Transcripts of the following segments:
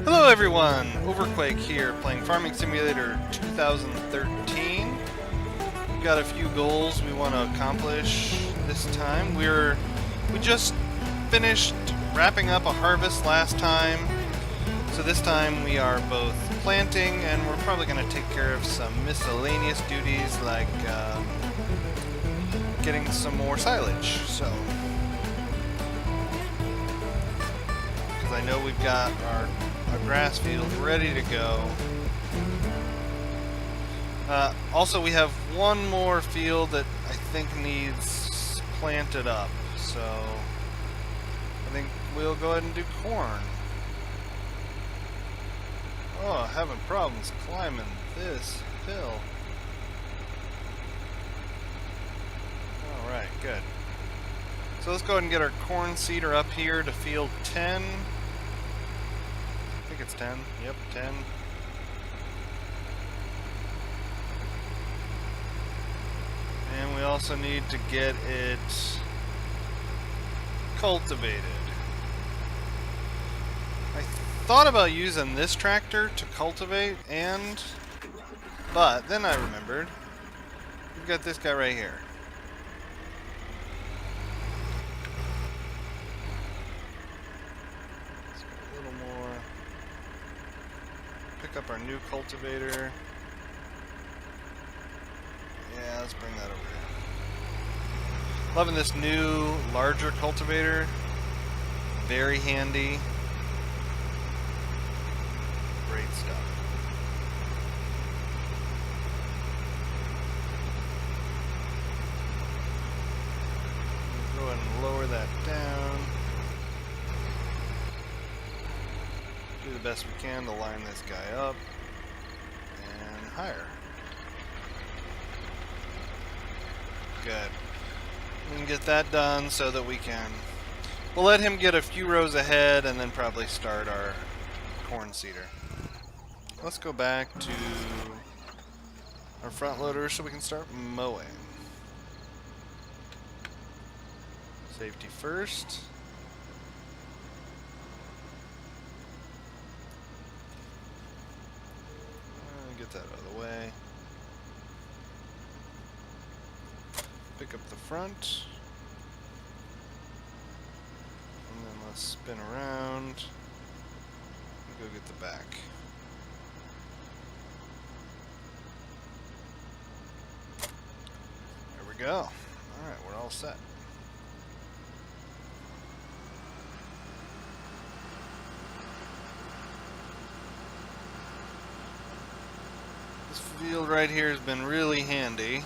Hello everyone, Overquake here, playing Farming Simulator 2013. We've got a few goals we want to accomplish this time. We just finished wrapping up a harvest last time, so this time we are both planting and we're probably going to take care of some miscellaneous duties like getting some more silage. So, because I know we've got our grass field ready to go. Also, we have one more field that I think needs planted up, so I think we'll go ahead and do corn. Oh, having problems climbing this hill. Alright, good. So let's go ahead and get our corn seeder up here to field 10. I think it's 10. Yep, 10. And we also need to get it cultivated. I thought about using this tractor to cultivate but then I remembered we've got this guy right here. Let's get a little more. Pick up our new cultivator. Yeah, let's bring that over here. Loving this new, larger cultivator. Very handy. Great stuff. Go ahead and lower that down. Do the best we can to line this guy up. And higher. Good. We can get that done so that we'll let him get a few rows ahead and then probably start our corn seeder. Let's go back to our front loader so we can start mowing. Safety first. Get that out of the way. Pick up the front, and then let's spin around and go get the back. There we go. Alright, we're all set. This field right here has been really handy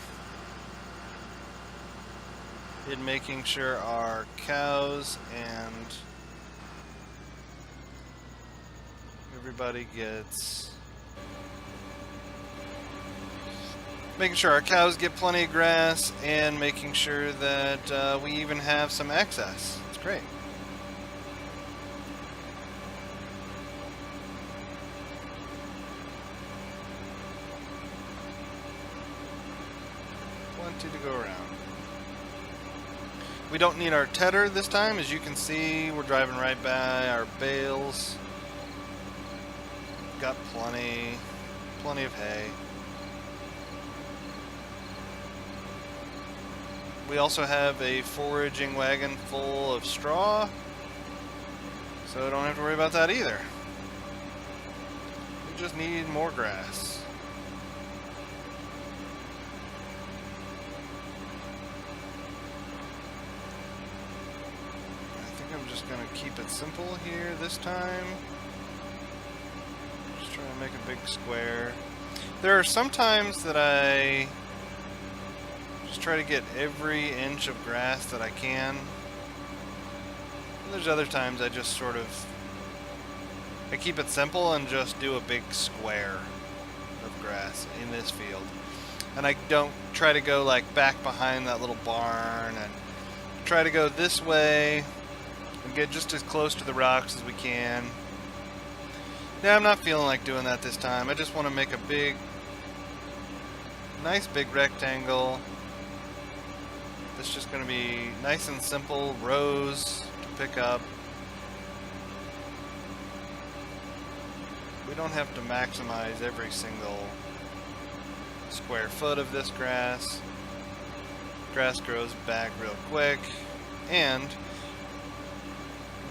in making sure our cows and everybody making sure our cows get plenty of grass and making sure that we even have some excess. It's great. Plenty to go around. We don't need our tedder this time. As you can see, we're driving right by our bales. Got plenty of hay. We also have a foraging wagon full of straw, so don't have to worry about that either. We just need more grass. I'm just going to keep it simple here this time. Just trying to make a big square. There are some times that I just try to get every inch of grass that I can. And there's other times I just I keep it simple and just do a big square of grass in this field. And I don't try to go like back behind that little barn and try to go this way and get just as close to the rocks as we can. Yeah, I'm not feeling like doing that this time. I just want to make a nice big rectangle It's just going to be nice and simple, rows to pick up. We don't have to maximize every single square foot of this grass. Grass grows back real quick, and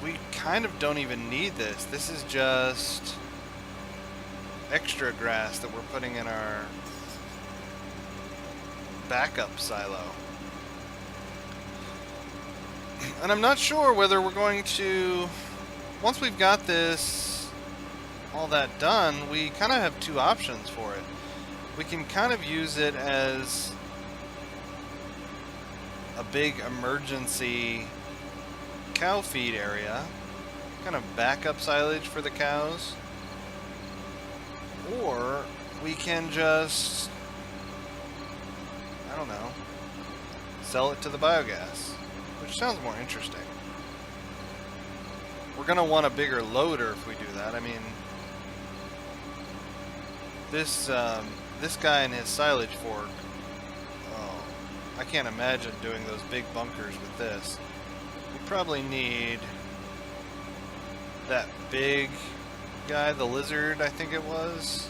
we kind of don't even need this. This is just extra grass that we're putting in our backup silo. And I'm not sure whether we're going to, once we've got this, all that done, we kind of have two options for it. We can kind of use it as a big emergency cow feed area, kind of backup silage for the cows, or we can just, I don't know, sell it to the biogas, which sounds more interesting. We're going to want a bigger loader if we do that. I mean, this guy and his silage fork, oh, I can't imagine doing those big bunkers with this. We probably need that big guy, the lizard, I think it was.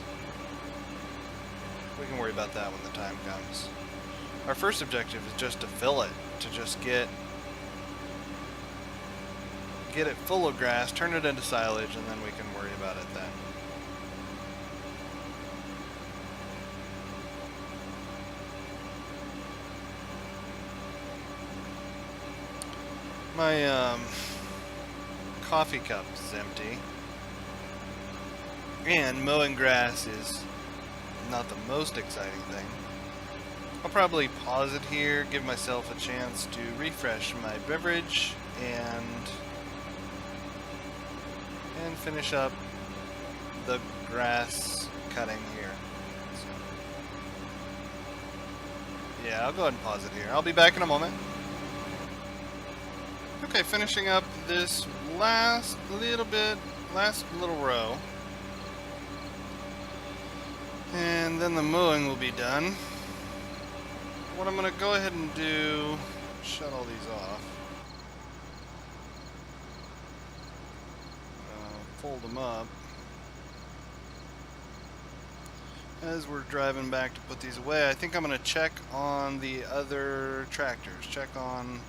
We can worry about that when the time comes. Our first objective is just to fill it, to just get it full of grass, turn it into silage, and then we can worry about it then. My coffee cup is empty, and mowing grass is not the most exciting thing. I'll probably pause it here, give myself a chance to refresh my beverage, and finish up the grass cutting here. So, yeah, I'll go ahead and pause it here. I'll be back in a moment. Okay, finishing up this last little row. And then the mowing will be done. What I'm going to go ahead and do, shut all these off. Fold them up. As we're driving back to put these away, I think I'm going to check on the other tractors. Check on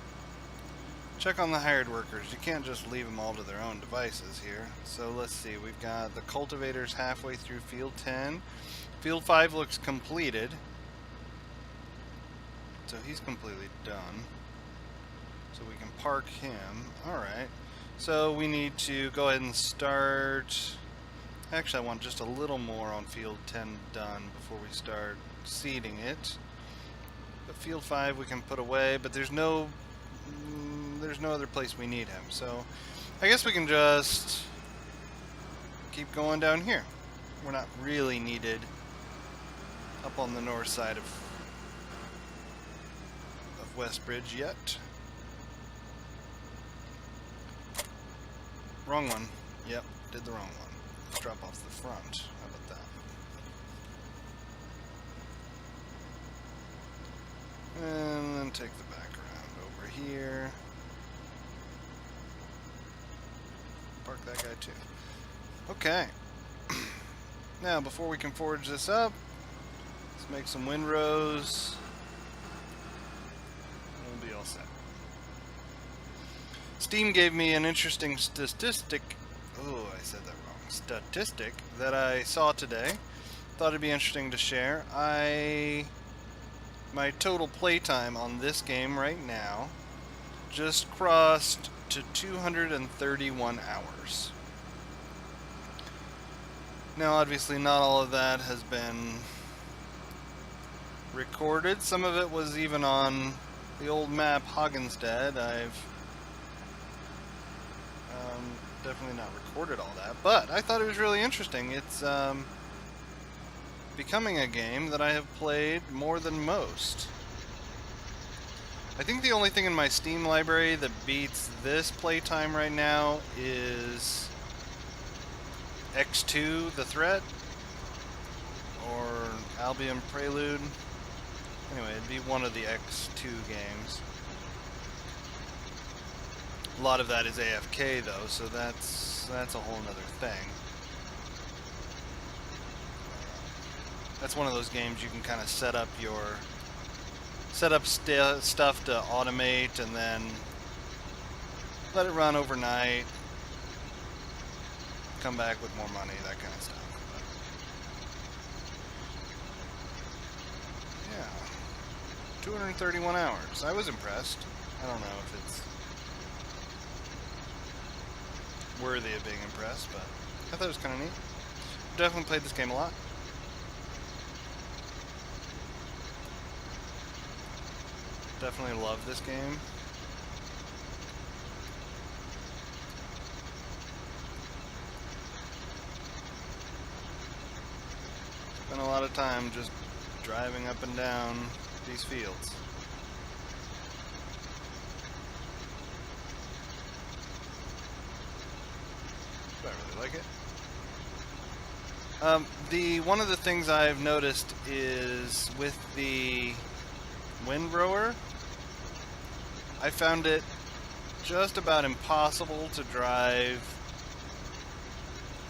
the hired workers. You can't just leave them all to their own devices here. So let's see. We've got the cultivators halfway through field 10. Field 5 looks completed. So he's completely done. So we can park him. Alright. So we need to go ahead and start. Actually, I want just a little more on field 10 done before we start seeding it. But field 5 we can put away, but there's no other place we need him. So I guess we can just keep going down here. We're not really needed up on the north side of Westbridge yet. Wrong one. Yep, did the wrong one. Let's drop off the front. How about that? And then take the back around over here. Park that guy too. Okay. Now, before we can forge this up, let's make some windrows. We'll be all set. Steam gave me an interesting statistic. Oh, I said that wrong. Statistic that I saw today. Thought it'd be interesting to share. My total playtime on this game right now just crossed to 231 hours. Now, obviously, not all of that has been recorded. Some of it was even on the old map Hoggenstead. I've definitely not recorded all that, but I thought it was really interesting. It's becoming a game that I have played more than most. I think the only thing in my Steam library that beats this playtime right now is X2, The Threat, or Albion Prelude. Anyway, it'd be one of the X2 games. A lot of that is AFK though, so that's a whole nother thing. That's one of those games you can kind of set up stuff to automate and then let it run overnight, come back with more money, that kind of stuff. But yeah, 231 hours. I was impressed. I don't know if it's worthy of being impressed, but I thought it was kind of neat. Definitely played this game a lot. Definitely love this game. Spent a lot of time just driving up and down these fields. I really like it. One of the things I've noticed is with the windrower, I found it just about impossible to drive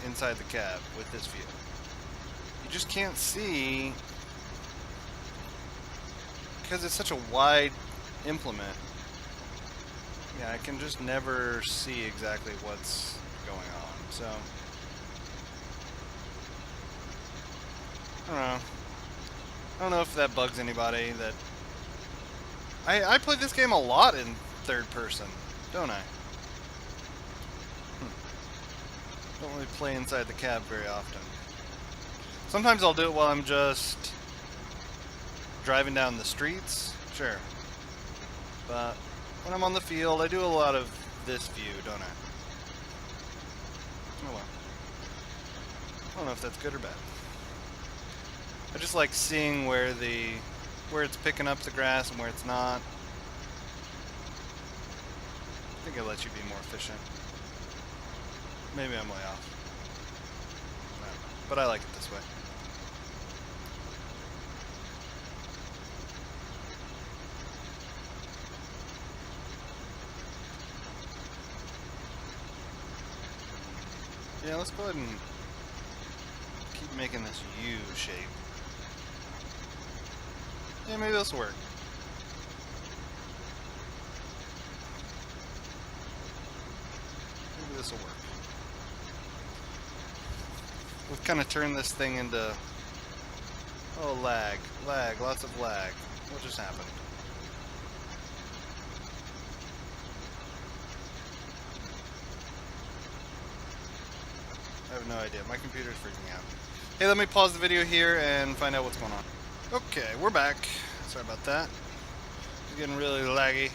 inside the cab with this view. You just can't see, because it's such a wide implement. Yeah, I can just never see exactly what's going on, so I don't know if that bugs anybody. That I play this game a lot in third person, don't I? Don't really play inside the cab very often. Sometimes I'll do it while I'm just driving down the streets, sure. But when I'm on the field, I do a lot of this view, don't I? Oh well. I don't know if that's good or bad. I just like seeing where it's picking up the grass and where it's not. I think it lets you be more efficient. Maybe I'm way off. I don't know. But I like it this way. Yeah, let's go ahead and keep making this U shape. Yeah, maybe this will work. Maybe this will work. We've kind of turned this thing into... Oh, lag. Lag. Lots of lag. What just happened? I have no idea. My computer's freaking out. Hey, let me pause the video here and find out what's going on. Okay, we're back. Sorry about that. It's getting really laggy.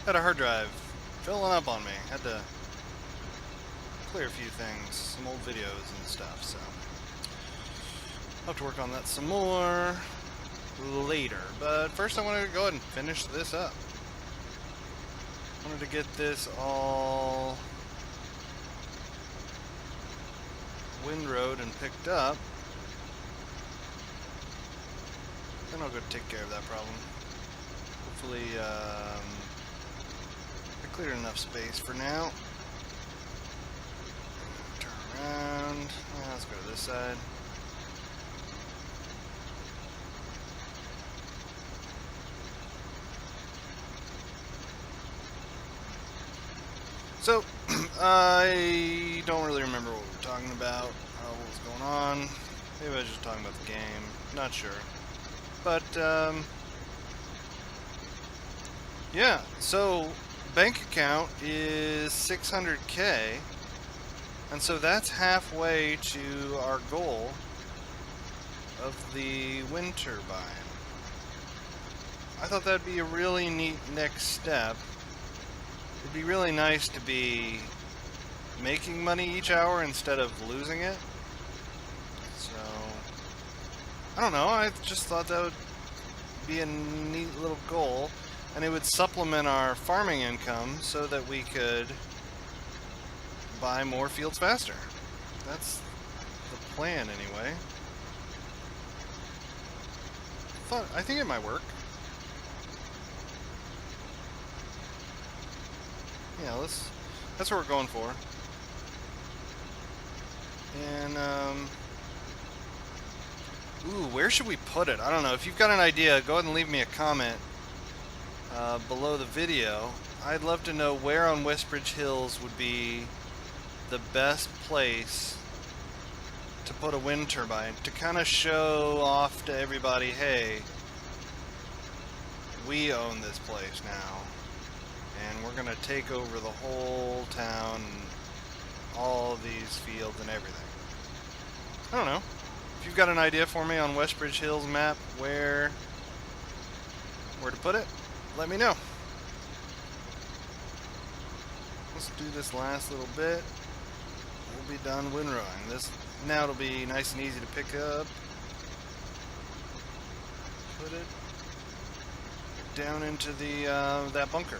Had a hard drive filling up on me. Had to clear a few things, some old videos and stuff, so I'll have to work on that some more later. But first I wanted to go ahead and finish this up. Wanted to get this all windrowed and picked up. Then I'll go take care of that problem. Hopefully, I cleared enough space for now. Turn around. Let's go to this side. So, I don't really remember what we were talking about, what was going on. Maybe I was just talking about the game. Not sure. But, yeah, so bank account is 600K, and so that's halfway to our goal of the wind turbine. I thought that'd be a really neat next step. It'd be really nice to be making money each hour instead of losing it. So, I don't know, I just thought that would be a neat little goal, and it would supplement our farming income so that we could buy more fields faster. That's the plan anyway. I think it might work. Yeah, that's what we're going for. And ooh, where should we put it? I don't know. If you've got an idea, go ahead and leave me a comment below the video. I'd love to know where on Westbridge Hills would be the best place to put a wind turbine to kind of show off to everybody, hey, we own this place now, and we're gonna take over the whole town and all these fields and everything. I don't know. If you've got an idea for me on Westbridge Hills map where to put it, let me know. Let's do this last little bit. We'll be done windrowing. This now it'll be nice and easy to pick up. Put it down into the that bunker.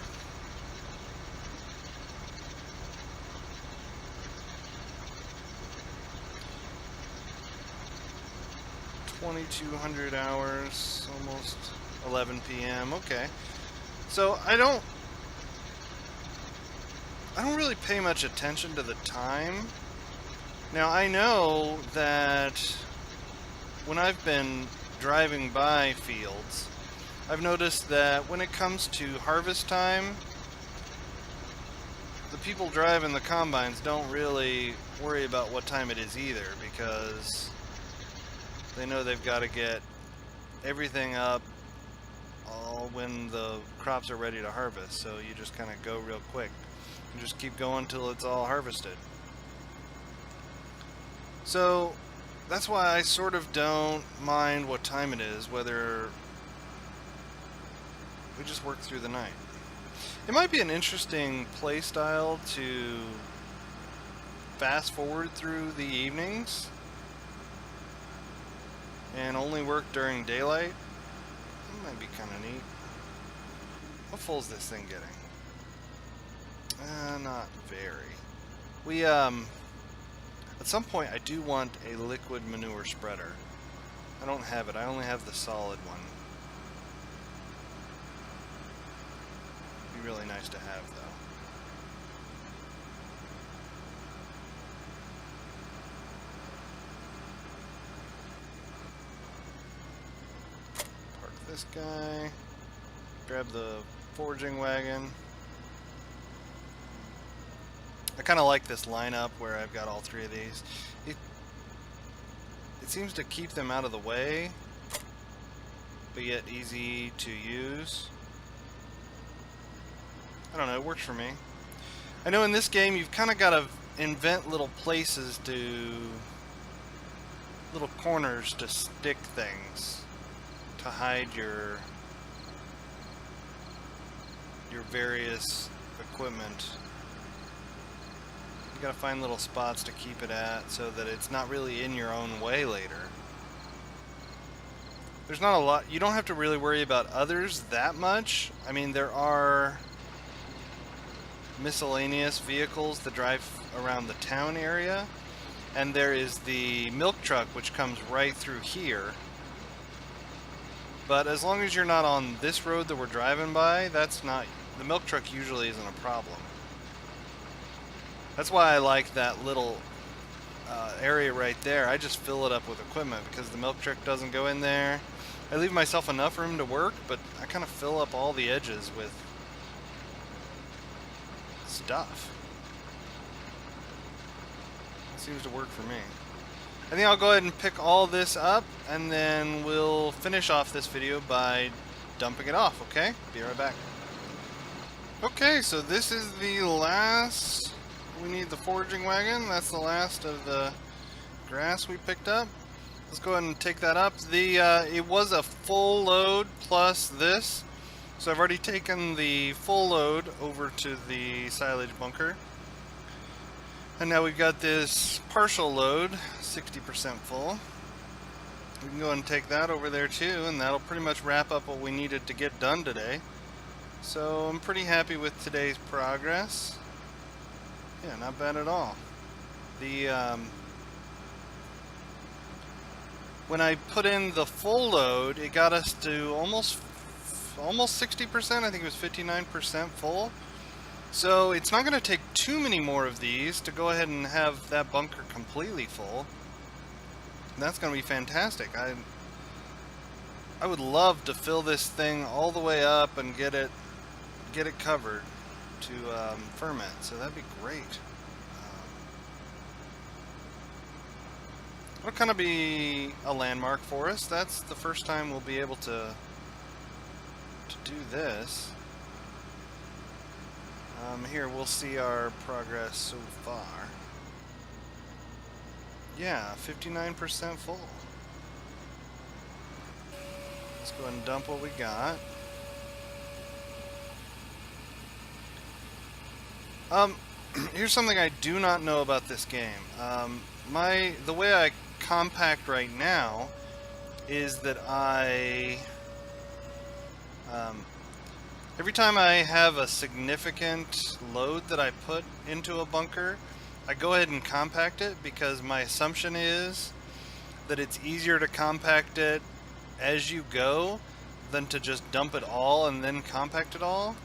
$2,200 hours, almost 11 p.m. Okay, so I don't really pay much attention to the time. Now I know that when I've been driving by fields, I've noticed that when it comes to harvest time, the people driving the combines don't really worry about what time it is either, because they know they've got to get everything up all when the crops are ready to harvest. So you just kind of go real quick and just keep going till it's all harvested. So that's why I sort of don't mind what time it is, whether we just work through the night. It might be an interesting play style to fast forward through the evenings and only work during daylight. That might be kind of neat. How full is this thing getting? Not very. We at some point I do want a liquid manure spreader. I don't have it. I only have the solid one. It'd be really nice to have, though. This guy, grab the foraging wagon. I kind of like this lineup where I've got all three of these. It seems to keep them out of the way, but yet easy to use. I don't know, it works for me. I know in this game you've kind of got to invent little places little corners to stick things, to hide your various equipment. You gotta find little spots to keep it at so that it's not really in your own way later. There's not a lot, you don't have to really worry about others that much. I mean, there are miscellaneous vehicles that drive around the town area, and there is the milk truck which comes right through here. But as long as you're not on this road that we're driving by, the milk truck usually isn't a problem. That's why I like that little area right there. I just fill it up with equipment because the milk truck doesn't go in there. I leave myself enough room to work, but I kind of fill up all the edges with stuff. It seems to work for me. I think I'll go ahead and pick all this up, and then we'll finish off this video by dumping it off, okay? Be right back. Okay, so this is the last. We need the foraging wagon. That's the last of the grass we picked up. Let's go ahead and take that up. It was a full load plus this. So I've already taken the full load over to the silage bunker. And now we've got this partial load, 60% full. We can go ahead and take that over there too, and that'll pretty much wrap up what we needed to get done today. So I'm pretty happy with today's progress. Yeah, not bad at all. When I put in the full load, it got us to almost 60%. I think it was 59% full. So it's not going to take too many more of these to go ahead and have that bunker completely full. And that's going to be fantastic. I would love to fill this thing all the way up and get it covered to ferment. So that'd be great. It'll kind of be a landmark for us. That's the first time we'll be able to do this. Here we'll see our progress so far. Yeah, 59% full. Let's go ahead and dump what we got. Here's something I do not know about this game. The way I compact right now is that every time I have a significant load that I put into a bunker, I go ahead and compact it because my assumption is that it's easier to compact it as you go than to just dump it all and then compact it all.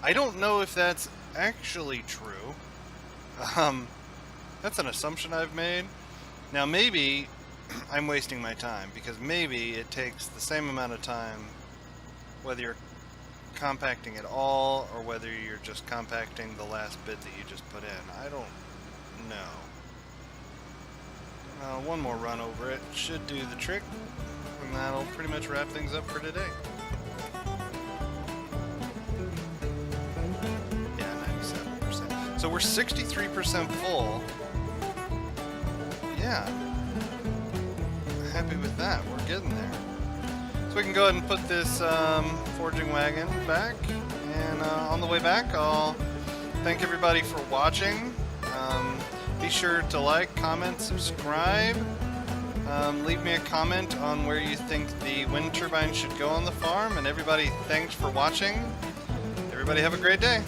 I don't know if that's actually true. That's an assumption I've made. Now maybe I'm wasting my time because maybe it takes the same amount of time whether you're compacting it all or whether you're just compacting the last bit that you just put in. I don't know. One more run over it should do the trick, and that'll pretty much wrap things up for today. Yeah, 97%. So we're 63% full. Yeah. Happy with that. We're getting there. So we can go ahead and put this foraging wagon back, and on the way back I'll thank everybody for watching. Be sure to like, comment, subscribe. Leave me a comment on where you think the wind turbine should go on the farm, and everybody, thanks for watching. Everybody have a great day.